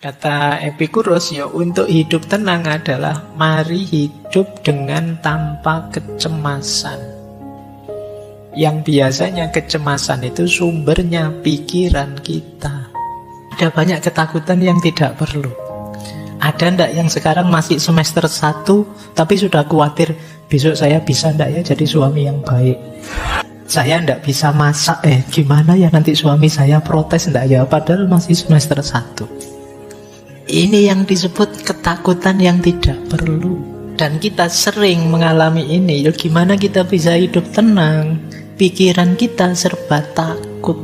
Kata Epikuros, ya untuk hidup tenang adalah mari hidup dengan tanpa kecemasan. Yang biasanya kecemasan itu sumbernya pikiran kita. Ada banyak ketakutan yang tidak perlu. Ada ndak yang sekarang masih semester 1 tapi sudah khawatir besok saya bisa ndak ya jadi suami yang baik? Saya ndak bisa masak, gimana ya nanti suami saya protes ndak ya, padahal masih semester 1. Ini yang disebut ketakutan yang tidak perlu. Dan kita sering mengalami ini. Gimana kita bisa hidup tenang? Pikiran kita serba takut.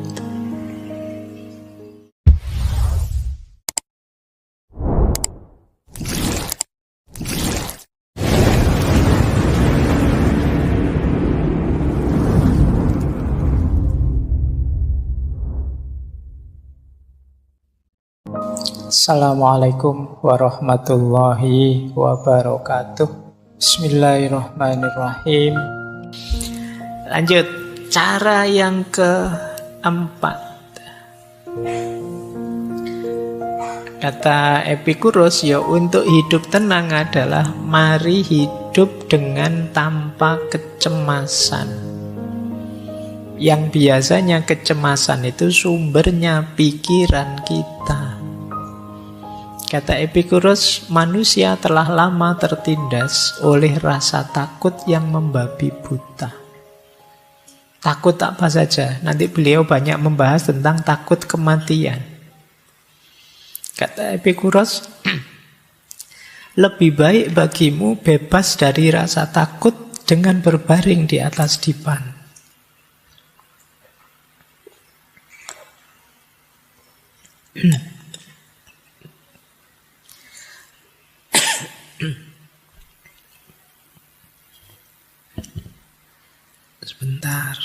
Assalamualaikum warahmatullahi wabarakatuh. Bismillahirrahmanirrahim. Lanjut, cara yang keempat. Kata Epikuros, ya untuk hidup tenang adalah mari hidup dengan tanpa kecemasan. Yang biasanya kecemasan itu sumbernya pikiran kita. Kata Epikuros, manusia telah lama tertindas oleh rasa takut yang membabi buta. Takut apa saja. Nanti beliau banyak membahas tentang takut kematian. Kata Epikuros, lebih baik bagimu bebas dari rasa takut dengan berbaring di atas dipan. Sebentar.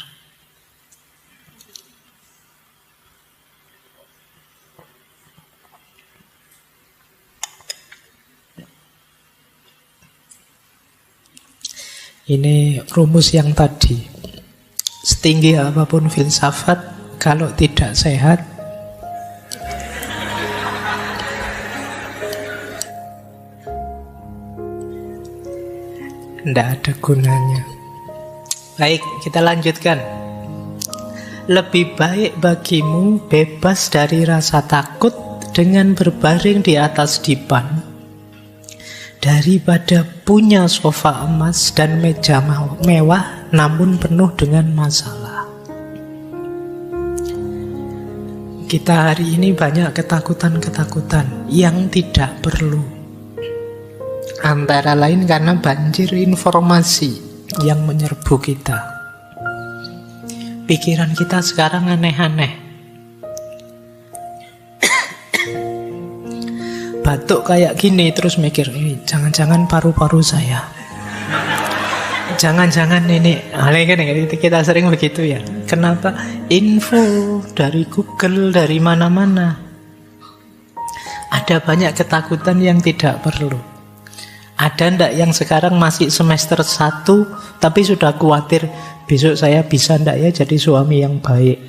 Ini rumus yang tadi. Setinggi apapun filsafat, kalau tidak sehat, tidak ada gunanya. Baik, kita lanjutkan. Lebih baik bagimu bebas dari rasa takut dengan berbaring di atas dipan daripada punya sofa emas dan meja mewah namun penuh dengan masalah. Kita hari ini banyak ketakutan-ketakutan yang tidak perlu. Antara lain karena banjir informasi yang menyerbu kita. Pikiran kita sekarang aneh-aneh. Batuk kayak gini terus mikir, jangan-jangan paru-paru saya. Jangan-jangan ini. Kita sering begitu ya. Kenapa? Info dari Google, dari mana-mana. Ada banyak ketakutan yang tidak perlu. Ada ndak yang sekarang masih semester 1 tapi sudah khawatir besok saya bisa ndak ya jadi suami yang baik?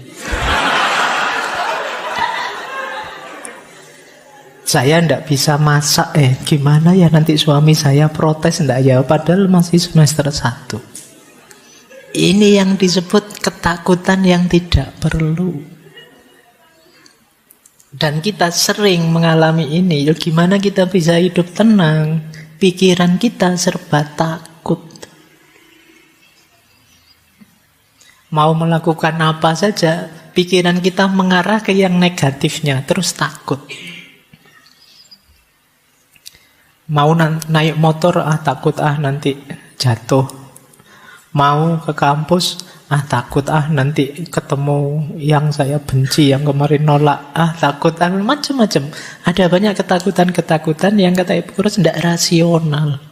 Saya ndak bisa masak, gimana ya nanti suami saya protes ndak ya, padahal masih semester 1. Ini yang disebut ketakutan yang tidak perlu. Dan kita sering mengalami ini. Gimana kita bisa hidup tenang? Pikiran kita serba takut. Mau melakukan apa saja, pikiran kita mengarah ke yang negatifnya, terus takut. Mau naik motor, takut nanti jatuh. Mau ke kampus, takut nanti ketemu yang saya benci, yang kemarin nolak, takut, macam-macam. Ada banyak ketakutan-ketakutan yang kata Epikuros tidak rasional.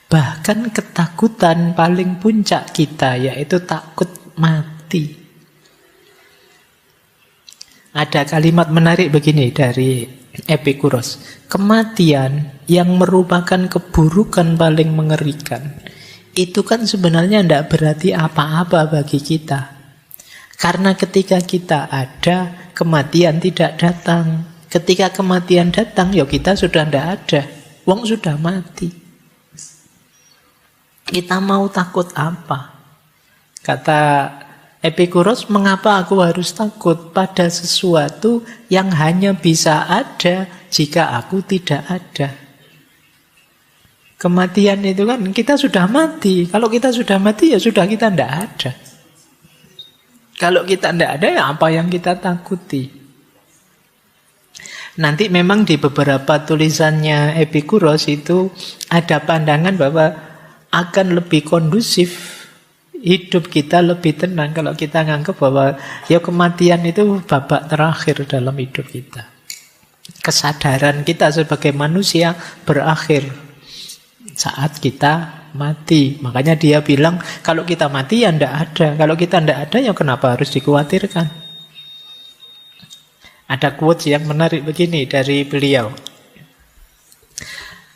Bahkan ketakutan paling puncak kita yaitu takut mati. Ada kalimat menarik begini dari Epikuros. Kematian yang merupakan keburukan paling mengerikan itu kan sebenarnya tidak berarti apa-apa bagi kita. Karena ketika kita ada, kematian tidak datang. Ketika kematian datang, ya kita sudah tidak ada. Wong sudah mati. Kita mau takut apa? Kata Epikuros, mengapa aku harus takut pada sesuatu yang hanya bisa ada jika aku tidak ada? Kematian itu kan kita sudah mati. Kalau kita sudah mati ya sudah kita tidak ada. Kalau kita tidak ada ya apa yang kita takuti? Nanti memang di beberapa tulisannya Epikuros itu ada pandangan bahwa akan lebih kondusif, hidup kita lebih tenang kalau kita nganggap bahwa ya kematian itu babak terakhir dalam hidup kita. Kesadaran kita sebagai manusia berakhir saat kita mati. Makanya dia bilang kalau kita mati ya tidak ada. Kalau kita tidak ada ya kenapa harus dikhawatirkan? Ada quotes yang menarik begini dari beliau.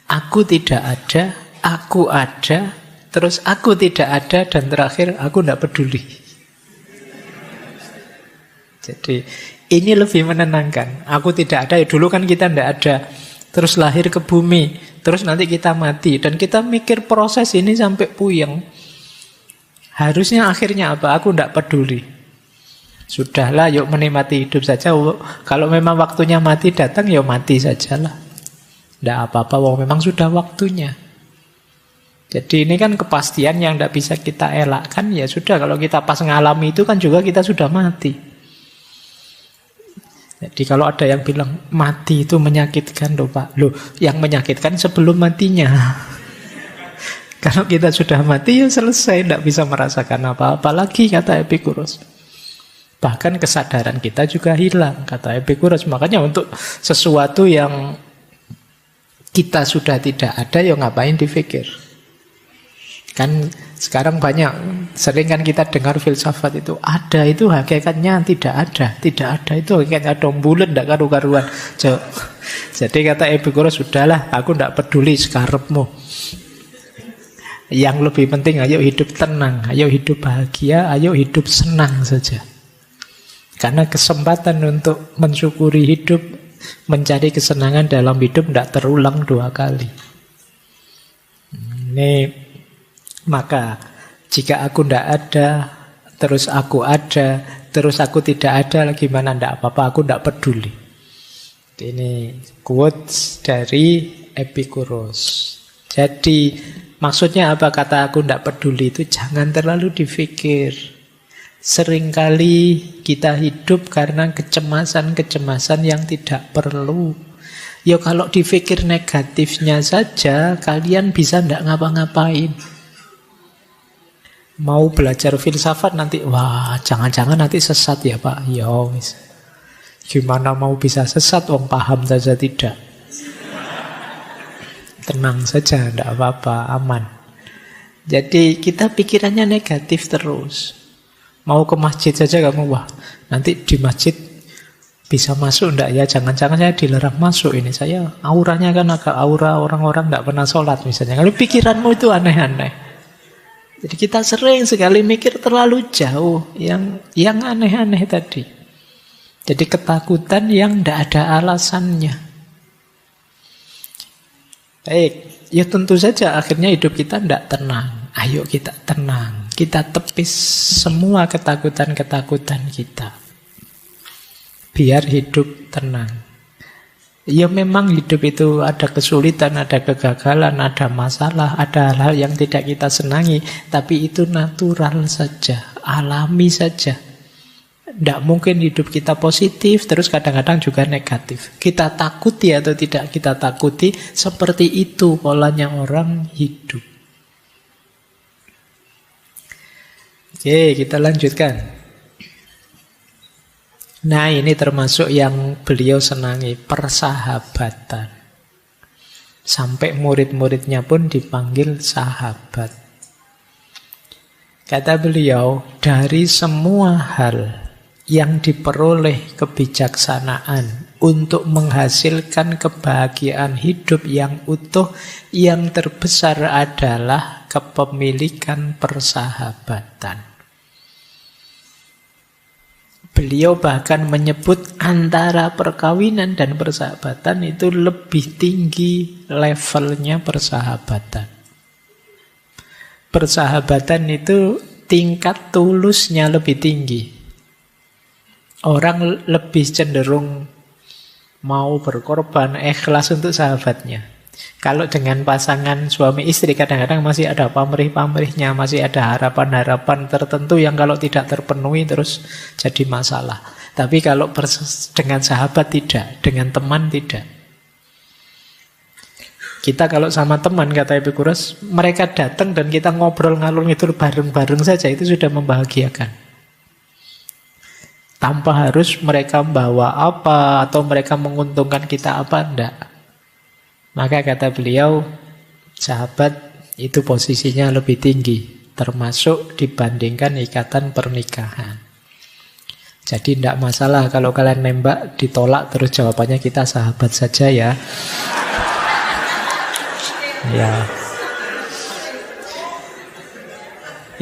Aku tidak ada, aku ada, terus aku tidak ada, dan terakhir aku tidak peduli. Jadi ini lebih menenangkan. Aku tidak ada, ya dulu kan kita tidak ada. Terus lahir ke bumi, terus nanti kita mati. Dan kita mikir proses ini sampai puyeng. Harusnya akhirnya apa? Aku tidak peduli. Sudahlah, yuk menikmati hidup saja. Kalau memang waktunya mati datang, ya mati sajalah. Tidak apa-apa, memang sudah waktunya. Jadi ini kan kepastian yang tidak bisa kita elakkan. Ya sudah, kalau kita pas ngalami itu kan juga kita sudah mati. Jadi kalau ada yang bilang mati itu menyakitkan, loh Pak. Loh, yang menyakitkan sebelum matinya. Kalau kita sudah mati ya selesai, tidak bisa merasakan apa-apa lagi, kata Epikuros. Bahkan kesadaran kita juga hilang, kata Epikuros. Makanya untuk sesuatu yang kita sudah tidak ada, ya ngapain dipikir? Kan sekarang banyak, sering kan kita dengar filsafat itu, ada itu hakikatnya tidak ada. Tidak ada itu hakikatnya dong bulat, tidak karu-karuan. Jadi kata Epikuros, sudahlah, aku tidak peduli sekarepmu. Yang lebih penting, ayo hidup tenang, ayo hidup bahagia, ayo hidup senang saja. Karena kesempatan untuk mensyukuri hidup, mencari kesenangan dalam hidup tidak terulang 2 kali. Ini maka jika aku tidak ada, terus aku ada, terus aku tidak ada, gimana tidak apa-apa, aku tidak peduli. Ini quotes dari Epikuros. Jadi maksudnya apa kata aku tidak peduli itu? Jangan terlalu dipikir. Seringkali kita hidup karena kecemasan-kecemasan yang tidak perlu. Ya kalau dipikir negatifnya saja, kalian bisa tidak ngapa-ngapain. Mau belajar filsafat nanti, wah jangan-jangan nanti sesat ya Pak. Ya wis. Gimana mau bisa sesat, wong paham saja tidak. Tenang saja, tidak apa-apa, aman. Jadi kita pikirannya negatif terus. Mau ke masjid saja kamu, wah nanti di masjid bisa masuk enggak ya, jangan-jangan saya dilarang masuk ini, saya auranya kan agak aura orang-orang enggak pernah sholat misalnya. Kalau pikiranmu itu aneh-aneh. Jadi kita sering sekali mikir terlalu jauh yang aneh-aneh tadi. Jadi ketakutan yang enggak ada alasannya. Baik, ya tentu saja akhirnya hidup kita enggak tenang. Ayo kita tenang. Kita tepis semua ketakutan-ketakutan kita. Biar hidup tenang. Ya memang hidup itu ada kesulitan, ada kegagalan, ada masalah, ada hal-hal yang tidak kita senangi. Tapi itu natural saja, alami saja. Tidak mungkin hidup kita positif, terus kadang-kadang juga negatif. Kita takuti atau tidak kita takuti, seperti itu polanya orang hidup. Oke, kita lanjutkan. Nah, ini termasuk yang beliau senangi, persahabatan. Sampai murid-muridnya pun dipanggil sahabat. Kata beliau, dari semua hal yang diperoleh kebijaksanaan untuk menghasilkan kebahagiaan hidup yang utuh, yang terbesar adalah kepemilikan persahabatan. Beliau bahkan menyebut antara perkawinan dan persahabatan itu lebih tinggi levelnya persahabatan. Persahabatan itu tingkat tulusnya lebih tinggi. Orang lebih cenderung mau berkorban, ikhlas untuk sahabatnya. Kalau dengan pasangan suami istri kadang-kadang masih ada pamrih-pamrihnya, masih ada harapan-harapan tertentu yang kalau tidak terpenuhi terus jadi masalah. Tapi kalau dengan sahabat tidak, dengan teman tidak. Kita kalau sama teman, kata Epikuros, mereka datang dan kita ngobrol ngalur ngidul bareng-bareng saja, itu sudah membahagiakan. Tanpa harus mereka bawa apa atau mereka menguntungkan kita apa, enggak. Maka kata beliau, sahabat itu posisinya lebih tinggi, termasuk dibandingkan ikatan pernikahan. Jadi tidak masalah kalau kalian nembak ditolak terus jawabannya kita sahabat saja ya. Ya.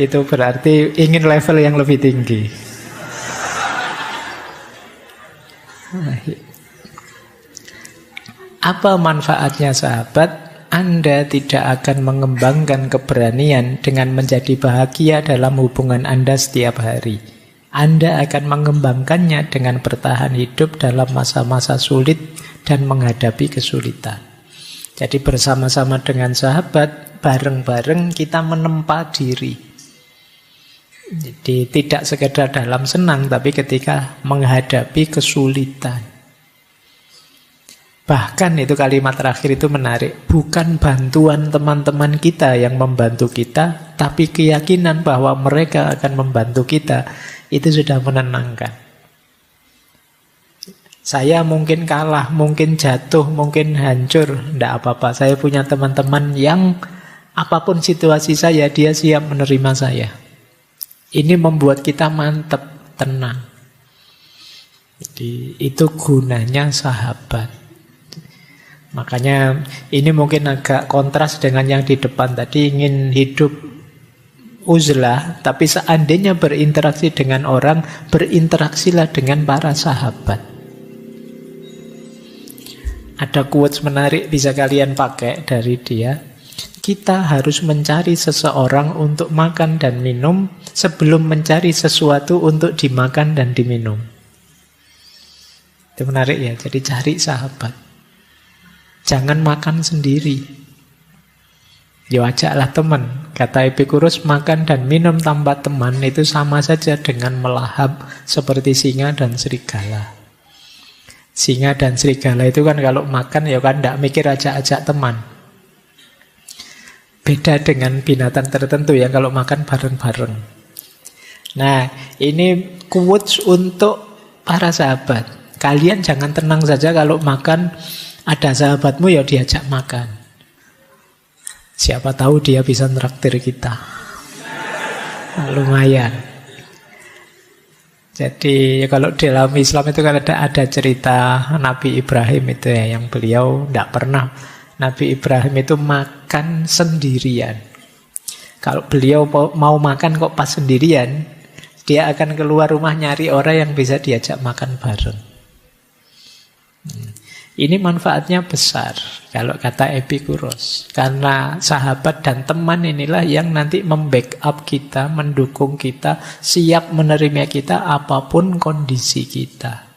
Itu berarti ingin level yang lebih tinggi. Apa manfaatnya sahabat? Anda tidak akan mengembangkan keberanian dengan menjadi bahagia dalam hubungan Anda setiap hari. Anda akan mengembangkannya dengan bertahan hidup dalam masa-masa sulit dan menghadapi kesulitan. Jadi bersama-sama dengan sahabat, bareng-bareng kita menempa diri. Jadi tidak sekedar dalam senang, tapi ketika menghadapi kesulitan. Bahkan itu kalimat terakhir itu menarik. Bukan bantuan teman-teman kita yang membantu kita, tapi keyakinan bahwa mereka akan membantu kita, itu sudah menenangkan. Saya mungkin kalah, mungkin jatuh, mungkin hancur, tidak apa-apa. Saya punya teman-teman yang apapun situasi saya, dia siap menerima saya. Ini membuat kita mantap, tenang. Jadi itu gunanya sahabat. Makanya ini mungkin agak kontras dengan yang di depan tadi, ingin hidup uzlah, tapi seandainya berinteraksi dengan orang, berinteraksilah dengan para sahabat. Ada quotes menarik bisa kalian pakai dari dia. Kita harus mencari seseorang untuk makan dan minum sebelum mencari sesuatu untuk dimakan dan diminum. Itu menarik ya, jadi cari sahabat. Jangan makan sendiri. Ya ajaklah teman. Kata Epikuros, makan dan minum tanpa teman itu sama saja dengan melahap seperti singa dan serigala. Singa dan serigala itu kan kalau makan ya kan tidak mikir ajak-ajak teman. Beda dengan binatang tertentu ya kalau makan bareng-bareng. Nah, ini quotes untuk para sahabat. Kalian jangan tenang saja kalau makan ada sahabatmu ya diajak makan. Siapa tahu dia bisa nraktir kita. Nah, lumayan. Jadi kalau dalam Islam itu kan ada cerita Nabi Ibrahim itu ya, yang beliau tidak pernah. Nabi Ibrahim itu makan sendirian. Kalau beliau mau makan kok pas sendirian, dia akan keluar rumah nyari orang yang bisa diajak makan bareng. Ini manfaatnya besar kalau kata Epikuros. Karena sahabat dan teman inilah yang nanti membackup kita, mendukung kita, siap menerima kita apapun kondisi kita.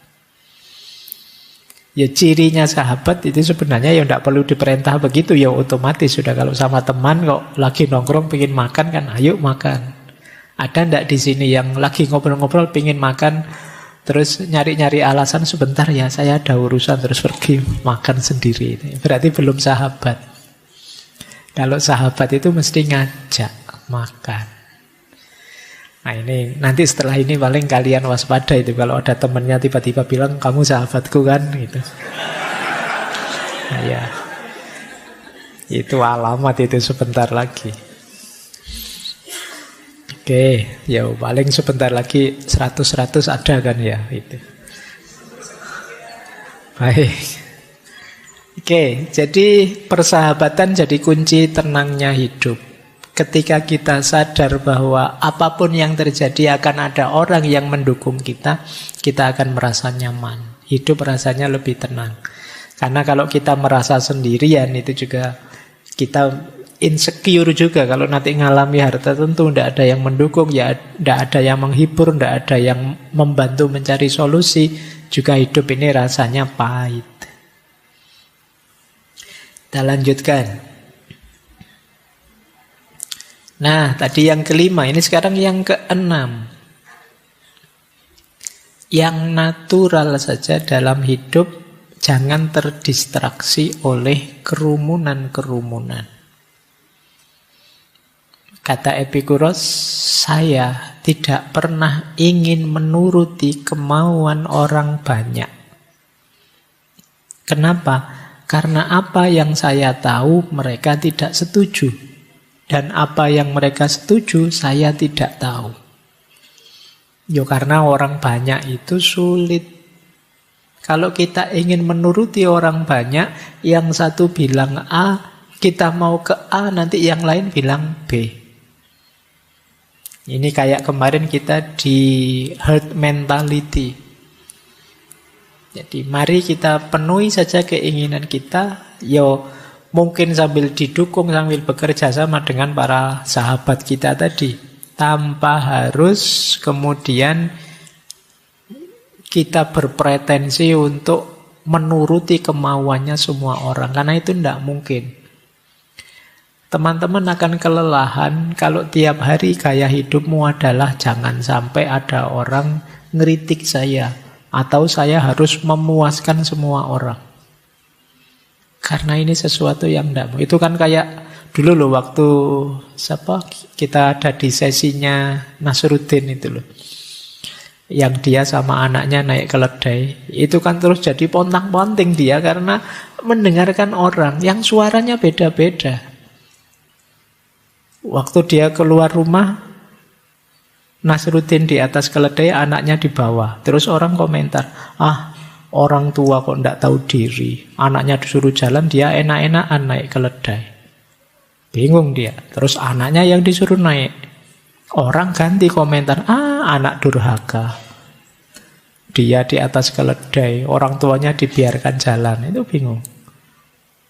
Ya cirinya sahabat itu sebenarnya ya tidak perlu diperintah begitu, ya otomatis sudah. Kalau sama teman kok lagi nongkrong pengen makan kan, ayo makan. Ada ndak di sini yang lagi ngobrol-ngobrol pengen makan, terus nyari-nyari alasan sebentar ya saya ada urusan terus pergi makan sendiri. Berarti belum sahabat. Kalau sahabat itu mesti ngajak makan. Nah ini nanti setelah ini paling kalian waspada itu kalau ada temennya tiba-tiba bilang kamu sahabatku kan gitu. Nah ya, itu alamat itu sebentar lagi. Oke, ya paling sebentar lagi 100-100 ada kan ya itu. Baik. Oke, jadi persahabatan jadi kunci tenangnya hidup. Ketika kita sadar bahwa apapun yang terjadi akan ada orang yang mendukung kita, kita akan merasa nyaman. Hidup rasanya lebih tenang. Karena kalau kita merasa sendirian, itu juga kita insecure juga. Kalau nanti ngalami harta tentu tidak ada yang mendukung, ya tidak ada yang menghibur, tidak ada yang membantu mencari solusi, juga hidup ini rasanya pahit. Kita lanjutkan. Nah, tadi yang kelima, ini sekarang yang keenam. Yang natural saja dalam hidup, jangan terdistraksi oleh kerumunan-kerumunan. Kata Epikuros, saya tidak pernah ingin menuruti kemauan orang banyak. Kenapa? Karena apa yang saya tahu mereka tidak setuju. Dan apa yang mereka setuju, saya tidak tahu. Karena orang banyak itu sulit. Kalau kita ingin menuruti orang banyak, yang satu bilang A, kita mau ke A, nanti yang lain bilang B. Ini kayak kemarin kita di herd mentality. Jadi mari kita penuhi saja keinginan kita, mungkin sambil didukung, sambil bekerja sama dengan para sahabat kita tadi. Tanpa harus kemudian kita berpretensi untuk menuruti kemauannya semua orang. Karena itu tidak mungkin. Teman-teman akan kelelahan kalau tiap hari gaya hidupmu adalah jangan sampai ada orang ngeritik saya. Atau saya harus memuaskan semua orang. Karena ini sesuatu yang tidak mungkin. Itu kan kayak dulu loh waktu kita ada di sesinya Nasruddin itu loh. Yang dia sama anaknya naik keledai. Itu kan terus jadi pontang-ponting dia karena mendengarkan orang yang suaranya beda-beda. Waktu dia keluar rumah, Nasruddin di atas keledai, anaknya di bawah. Terus orang komentar, orang tua kok tidak tahu diri. Anaknya disuruh jalan, dia enak-enakan naik keledai. Bingung dia. Terus anaknya yang disuruh naik. Orang ganti komentar, anak durhaka. Dia di atas keledai, orang tuanya dibiarkan jalan. Itu bingung.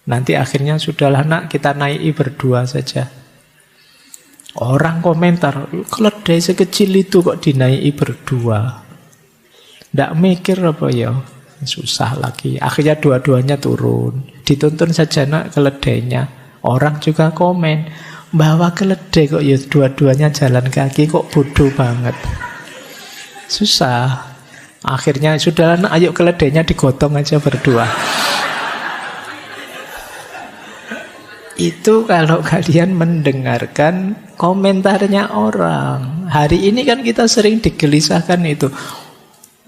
Nanti akhirnya sudahlah nak, kita naiki berdua saja. Orang komentar, keledai sekecil itu kok dinaiki berdua. Tidak mikir apa ya? Susah lagi. Akhirnya dua-duanya turun. Dituntun saja nak keledainya. Orang juga komen, bawa keledai kok ya dua-duanya jalan kaki, kok bodoh banget. Susah. Akhirnya sudah nak, ayo keledainya digotong aja berdua. Itu kalau kalian mendengarkan komentarnya orang. Hari ini kan kita sering digelisahkan itu.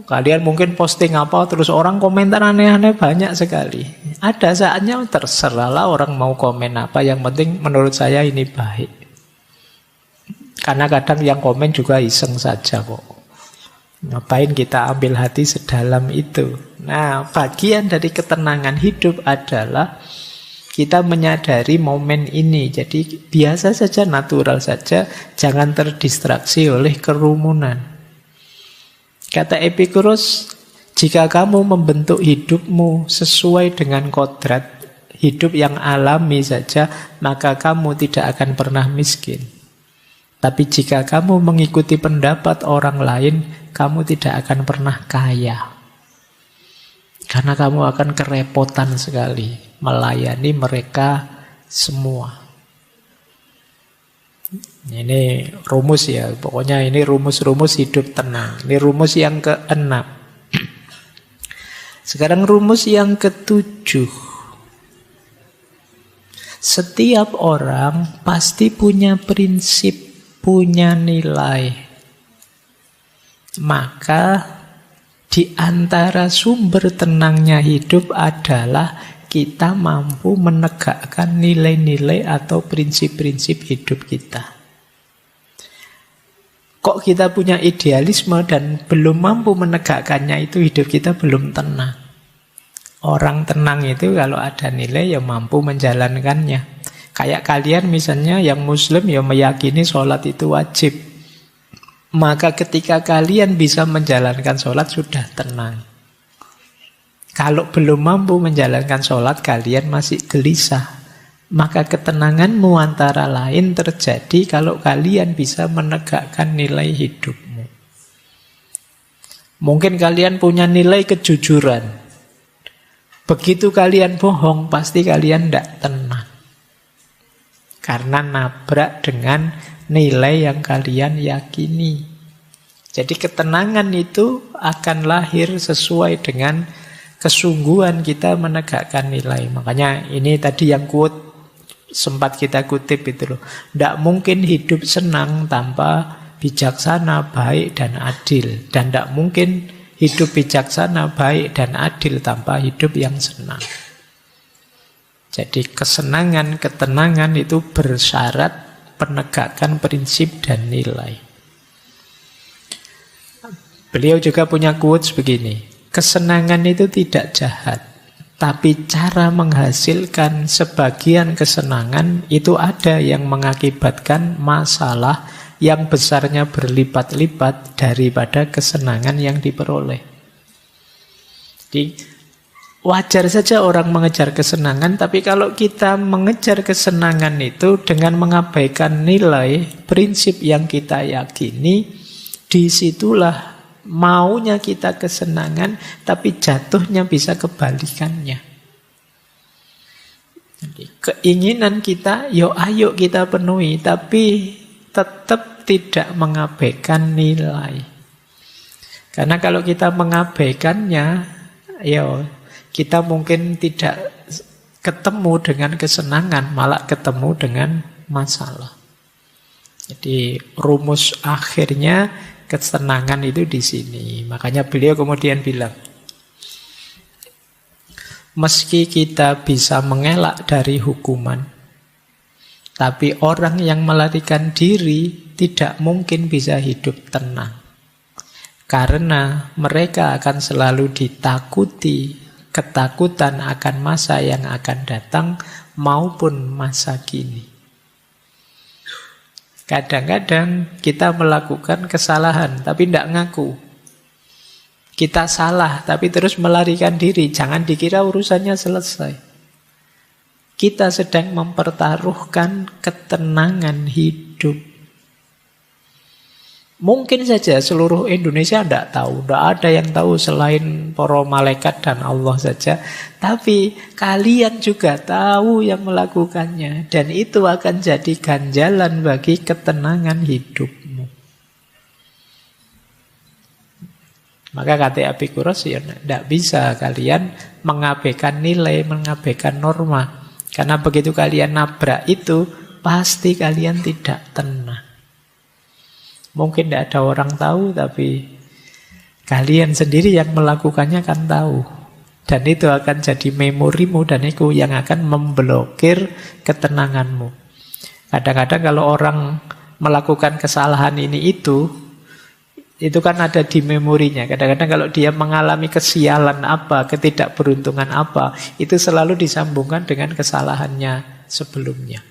Kalian mungkin posting apa, terus orang komentar aneh-aneh banyak sekali. Ada saatnya terserahlah orang mau komen apa, yang penting menurut saya ini baik. Karena kadang yang komen juga iseng saja kok. Ngapain kita ambil hati sedalam itu? Nah, bagian dari ketenangan hidup adalah kita menyadari momen ini. Jadi biasa saja, natural saja, jangan terdistraksi oleh kerumunan. Kata Epikuros, jika kamu membentuk hidupmu sesuai dengan kodrat hidup yang alami saja, maka kamu tidak akan pernah miskin. Tapi jika kamu mengikuti pendapat orang lain, kamu tidak akan pernah kaya. Karena kamu akan kerepotan sekali melayani mereka semua. Ini rumus ya, pokoknya ini rumus-rumus hidup tenang. Ini rumus yang ke-6. Sekarang rumus yang ke-7. Setiap orang pasti punya prinsip, punya nilai. Maka di antara sumber tenangnya hidup adalah kita mampu menegakkan nilai-nilai atau prinsip-prinsip hidup kita. Kok kita punya idealisme dan belum mampu menegakkannya, itu hidup kita belum tenang. Orang tenang itu kalau ada nilai ya mampu menjalankannya. Kayak kalian misalnya yang muslim ya meyakini sholat itu wajib. Maka ketika kalian bisa menjalankan sholat sudah tenang. Kalau belum mampu menjalankan sholat kalian masih gelisah. Maka ketenanganmu antara lain terjadi kalau kalian bisa menegakkan nilai hidupmu. Mungkin kalian punya nilai kejujuran. Begitu kalian bohong pasti kalian tidak tenang. Karena nabrak dengan nilai yang kalian yakini. Jadi ketenangan itu akan lahir sesuai dengan kesungguhan kita menegakkan nilai. Makanya ini tadi yang quote sempat kita kutip itu loh. Tidak mungkin hidup senang tanpa bijaksana, baik, dan adil. Dan tidak mungkin hidup bijaksana, baik, dan adil tanpa hidup yang senang. Jadi kesenangan, ketenangan itu bersyarat penegakan prinsip dan nilai. Beliau juga punya quotes begini, kesenangan itu tidak jahat, tapi cara menghasilkan sebagian kesenangan itu ada yang mengakibatkan masalah yang besarnya berlipat-lipat daripada kesenangan yang diperoleh. Jadi wajar saja orang mengejar kesenangan, tapi kalau kita mengejar kesenangan itu dengan mengabaikan nilai, prinsip yang kita yakini, disitulah maunya kita kesenangan, tapi jatuhnya bisa kebalikannya. Jadi, keinginan kita, ayo kita penuhi, tapi tetap tidak mengabaikan nilai. Karena kalau kita mengabaikannya, kita mungkin tidak ketemu dengan kesenangan, malah ketemu dengan masalah. Jadi rumus akhirnya kesenangan itu di sini. Makanya beliau kemudian bilang, meski kita bisa mengelak dari hukuman, tapi orang yang melarikan diri tidak mungkin bisa hidup tenang. Karena mereka akan selalu ditakuti, ketakutan akan masa yang akan datang maupun masa kini. Kadang-kadang kita melakukan kesalahan tapi tidak ngaku. Kita salah tapi terus melarikan diri. Jangan dikira urusannya selesai. Kita sedang mempertaruhkan ketenangan hidup. Mungkin saja seluruh Indonesia tidak tahu. Tidak ada yang tahu selain para malaikat dan Allah saja. Tapi kalian juga tahu yang melakukannya. Dan itu akan jadi ganjalan bagi ketenangan hidupmu. Maka kata Epikuros, tidak bisa kalian mengabaikan nilai, mengabaikan norma. Karena begitu kalian nabrak itu, pasti kalian tidak tenang. Mungkin tidak ada orang tahu, tapi kalian sendiri yang melakukannya kan tahu. Dan itu akan jadi memorimu, dan itu yang akan memblokir ketenanganmu. Kadang-kadang kalau orang melakukan kesalahan ini itu kan ada di memorinya. Kadang-kadang kalau dia mengalami kesialan apa, ketidakberuntungan apa, itu selalu disambungkan dengan kesalahannya sebelumnya.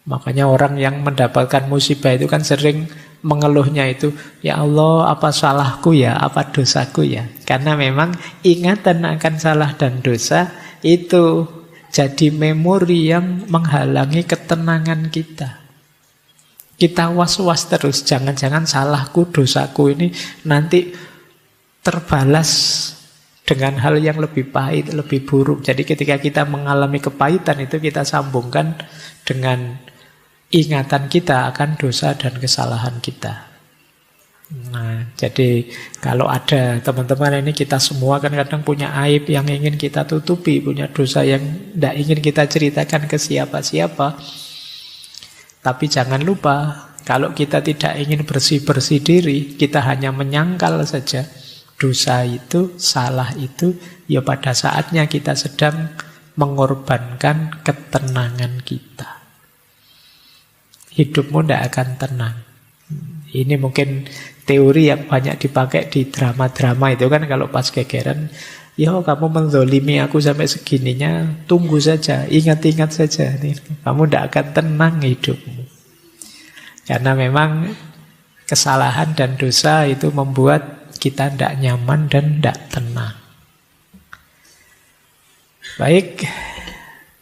Makanya orang yang mendapatkan musibah itu kan sering mengeluhnya itu, ya Allah, apa salahku ya, apa dosaku ya. Karena memang ingatan akan salah dan dosa itu jadi memori yang menghalangi ketenangan kita. Kita was-was terus, jangan-jangan salahku, dosaku ini nanti terbalas dengan hal yang lebih pahit, lebih buruk. Jadi ketika kita mengalami kepahitan itu kita sambungkan dengan ingatan kita akan dosa dan kesalahan kita. Nah, jadi kalau ada teman-teman ini, kita semua kan kadang punya aib yang ingin kita tutupi, punya dosa yang tidak ingin kita ceritakan ke siapa-siapa. Tapi jangan lupa, kalau kita tidak ingin bersih-bersih diri, kita hanya menyangkal saja dosa itu, salah itu, ya pada saatnya kita sedang mengorbankan ketenangan kita. Hidupmu tidak akan tenang. Ini mungkin teori yang banyak dipakai di drama-drama itu kan, kalau pas gegeran Ya kamu menzolimi aku sampai segininya, tunggu saja, ingat-ingat saja. Kamu tidak akan tenang hidupmu. Karena memang kesalahan dan dosa itu membuat kita tidak nyaman dan tidak tenang. Baik,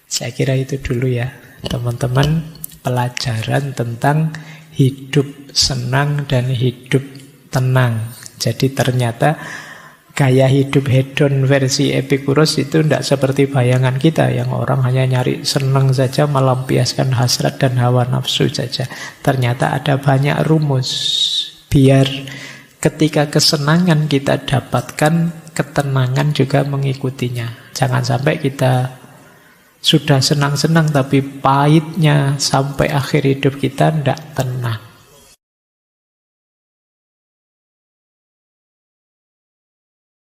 saya kira itu dulu ya teman-teman, pelajaran tentang hidup senang dan hidup tenang. Jadi ternyata gaya hidup hedon versi Epikuros itu tidak seperti bayangan kita, yang orang hanya nyari senang saja, melampiaskan hasrat dan hawa nafsu saja. Ternyata ada banyak rumus biar ketika kesenangan kita dapatkan, ketenangan juga mengikutinya. Jangan sampai kita sudah senang-senang tapi pahitnya sampai akhir hidup kita tidak tenang.